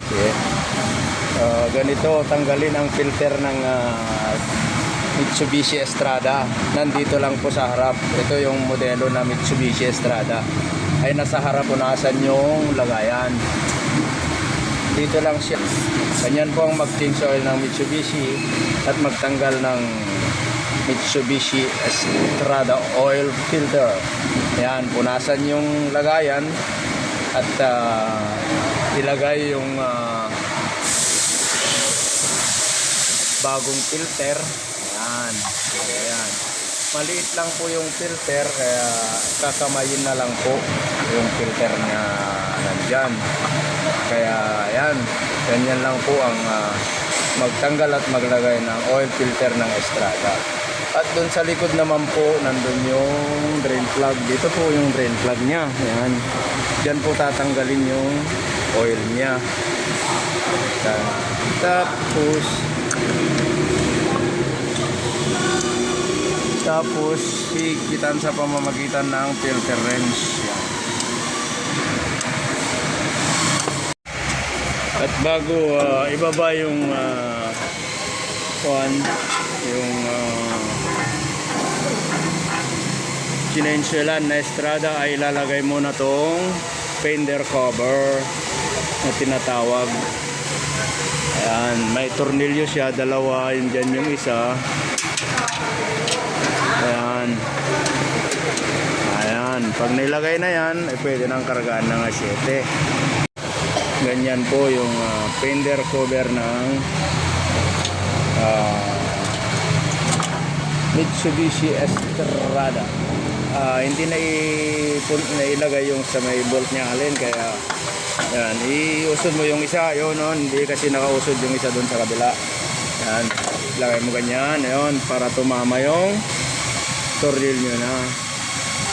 Okay. Ganito tanggalin ang filter ng Mitsubishi Estrada. Nandito lang po sa harap. Ito yung modelo na Mitsubishi Estrada. Ay nasa harap, punasan yung lagayan. Dito lang siya. Ganyan po ang mag-change oil ng Mitsubishi at magtanggal ng Mitsubishi Estrada oil filter. Ayan, punasan yung lagayan at ilagay yung bagong filter. Ayan. Ayan. Maliit lang po yung filter, kaya kakamayin na lang po yung filter niya nandyan. Kaya ayan, ganyan lang po ang magtanggal at maglagay ng oil filter ng Estrada. At doon sa likod naman po, nandun yung drain plug. Dito po yung drain plug niya. Ayan. Diyan po tatanggalin yung oil niya. Tapos higitan sa pamamagitan ng filter wrench. Yan. At bago ibaba yung chinensuelan na Estrada, ay ilalagay muna tong fender cover na tinatawag. Ayan, may tornilyo siya, dalawa, yun dyan yung isa. Ayan. Ayan, pag nilagay na yan, ay pwede nang kargaan ng asyete. Ganyan po yung fender cover ng Mitsubishi Estrada. Hindi na ilagay yung sa may bolt niya alin, kaya yan, iusod mo yung isa, yun, hindi kasi nakausod yung isa doon sa kabila. Yan, ilagay mo ganyan, yun, para tumama yung tornilyo na.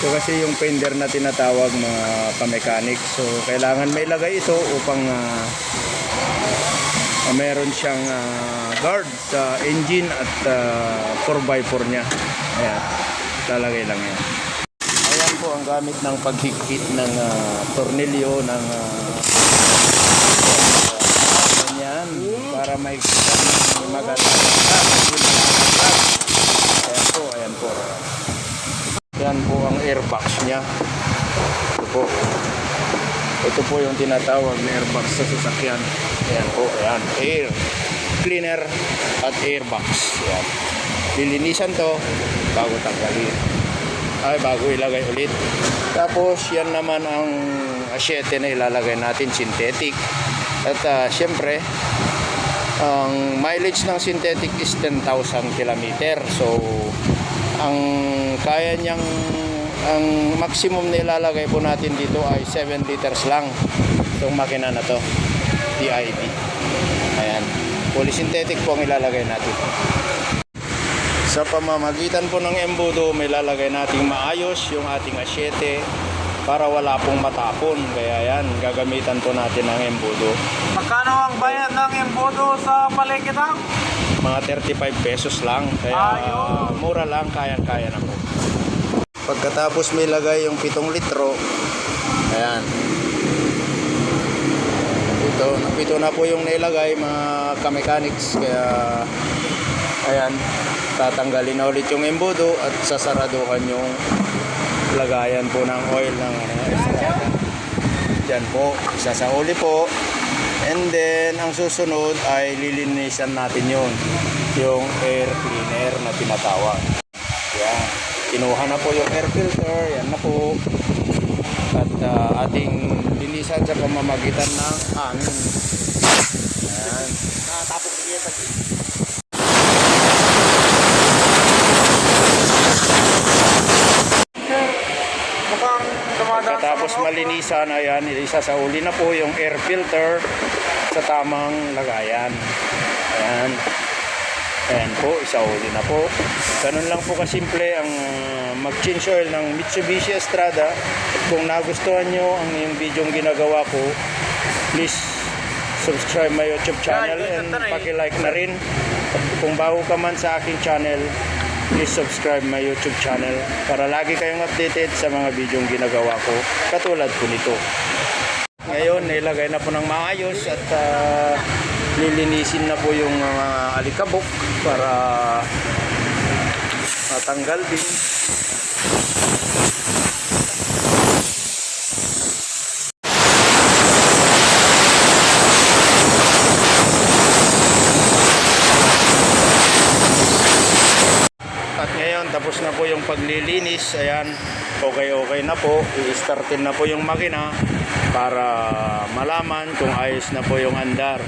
So kasi yung fender na tinatawag mga ka-mechanic, so kailangan may ilagay ito upang meron siyang guard sa engine at 4x4 niya. Ayan, lalagay lang yan. Ayan po ang gamit ng paghigpit ng tornilyo ng ganyan, para may maganda. Ayan po, ayan po. Yan po ang airbox niya. Ito po. Ito po yung tinatawag na airbox sa sasakyan. Ayan po, ayan. Air cleaner at airbox. Ayan. Lilinisan to bago tanggalin. Ay, bago ilagay ulit. Tapos yan naman ang asyete na ilalagay natin, synthetic. At syempre, ang mileage ng synthetic is 10,000 km. So ang kaya niyang, ang maximum na ilalagay po natin dito ay 7 liters lang itong makina na to, DIB. Ayan, polysynthetic po ang ilalagay natin. Sa pamamagitan po ng embudo, may lalagay nating maayos yung ating asyete para wala pong matapon. Kaya yan, gagamitan po natin ang embudo. Magkano ang bayad ng embudo sa palengke daw? Mga 35 pesos lang. Kaya mura lang, kayang-kaya na po. Pagkatapos may lagay yung 7 litro, ayan. Ito na po yung nailagay, mga ka-mechanics. Kaya ayan, tatanggalin na ulit yung embudo at sasaraduhan yung lagayan po ng oil ng Estrada. Diyan po, isasauli po. And then, ang susunod ay lilinisan natin yung air cleaner na tinatawag. Yan. Kinuha na po yung air filter. Yan na po. At ating linisan sa pamamagitan ng hangin. Yan. Nakatapos niya sa Pagkatapos malinisan, ayan, isasauli na po yung air filter sa tamang lagayan. Ayan. Ayan po, isauli na po. Ganun lang po kasimple ang mag-change oil ng Mitsubishi Estrada. Kung nagustuhan nyo ang yung video ginagawa ko, please subscribe my YouTube channel and paki-like na rin. Kung bago ka man sa aking channel, please subscribe my YouTube channel para lagi kayong updated sa mga video ginagawa ko katulad po nito. ngayon nilagay na po ng maayos at lilinisin na po yung mga alikabok para matanggal din. At ngayon tapos na po yung paglilinis. Ayan, okay na po. I-startin na po yung makina para malaman kung ayos na po yung andar.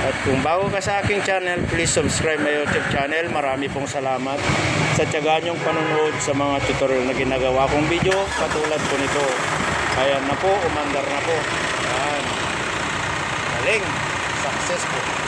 At kung bago ka sa aking channel, please subscribe my YouTube channel. Marami pong salamat sa tiyaga niyong panonood sa mga tutorial na ginagawa kong video katulad po nito. Ayan na po, umandar na po. Ayan. Galing. Successful.